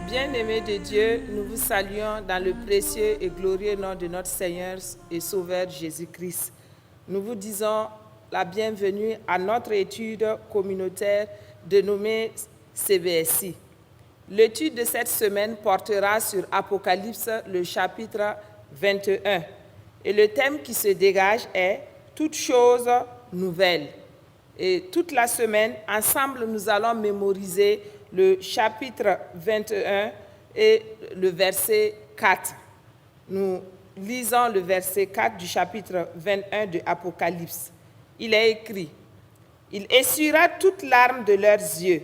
Bien-aimés de Dieu, nous vous saluons dans le précieux et glorieux nom de notre Seigneur et Sauveur Jésus-Christ. Nous vous disons la bienvenue à notre étude communautaire dénommée CBSI. L'étude de cette semaine portera sur Apocalypse, le chapitre 21. Et le thème qui se dégage est « Toutes choses nouvelles ». Et toute la semaine, ensemble, nous allons mémoriser le chapitre 21 et le verset 4. Nous lisons le verset 4 du chapitre 21 de Apocalypse. Il est écrit « Il essuiera toutes larmes de leurs yeux,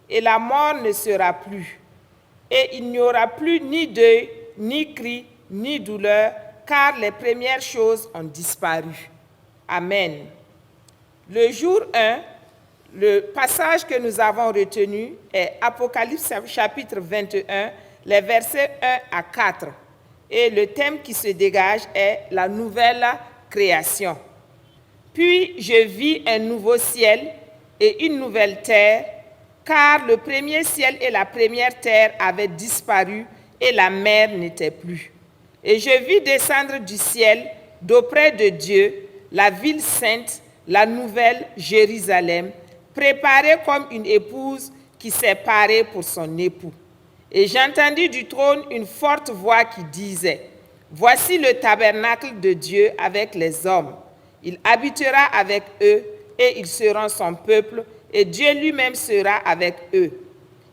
et la mort ne sera plus. Et il n'y aura plus ni deuil, ni cri, ni douleur, car les premières choses ont disparu. Amen. » Le jour 1, le passage que nous avons retenu est Apocalypse chapitre 21, les versets 1 à 4. Et le thème qui se dégage est la nouvelle création. Puis je vis un nouveau ciel et une nouvelle terre, car le premier ciel et la première terre avaient disparu et la mer n'était plus. Et je vis descendre du ciel, d'auprès de Dieu, la ville sainte, la nouvelle Jérusalem, préparée comme une épouse qui s'est parée pour son époux. Et j'entendis du trône une forte voix qui disait « Voici le tabernacle de Dieu avec les hommes. Il habitera avec eux et ils seront son peuple et Dieu lui-même sera avec eux.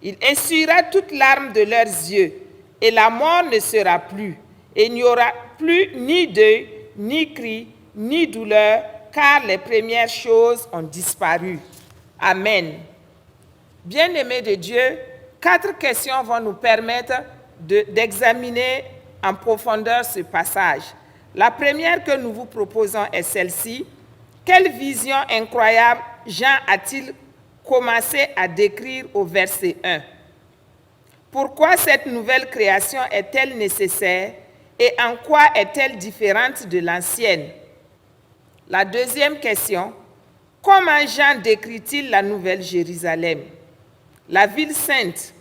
Il essuiera toutes larmes de leurs yeux et la mort ne sera plus. Et il n'y aura plus ni deuil, ni cri, ni douleur, car les premières choses ont disparu. » Amen. Bien-aimés de Dieu, 4 questions vont nous permettre d'examiner en profondeur ce passage. La première que nous vous proposons est celle-ci. Quelle vision incroyable Jean a-t-il commencé à décrire au verset 1? Pourquoi cette nouvelle création est-elle nécessaire et en quoi est-elle différente de l'ancienne? La deuxième question, comment Jean décrit-il la nouvelle Jérusalem? La ville sainte,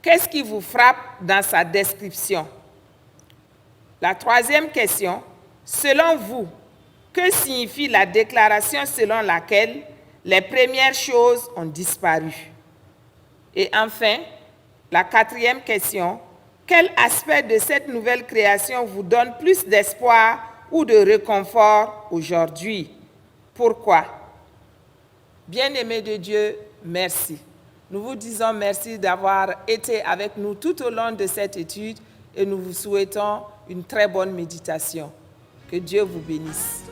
qu'est-ce qui vous frappe dans sa description? La troisième question, selon vous, que signifie la déclaration selon laquelle les premières choses ont disparu? Et enfin, la quatrième question, quel aspect de cette nouvelle création vous donne plus d'espoir ou de réconfort aujourd'hui? Pourquoi? Bien-aimés de Dieu, merci. Nous vous disons merci d'avoir été avec nous tout au long de cette étude et nous vous souhaitons une très bonne méditation. Que Dieu vous bénisse.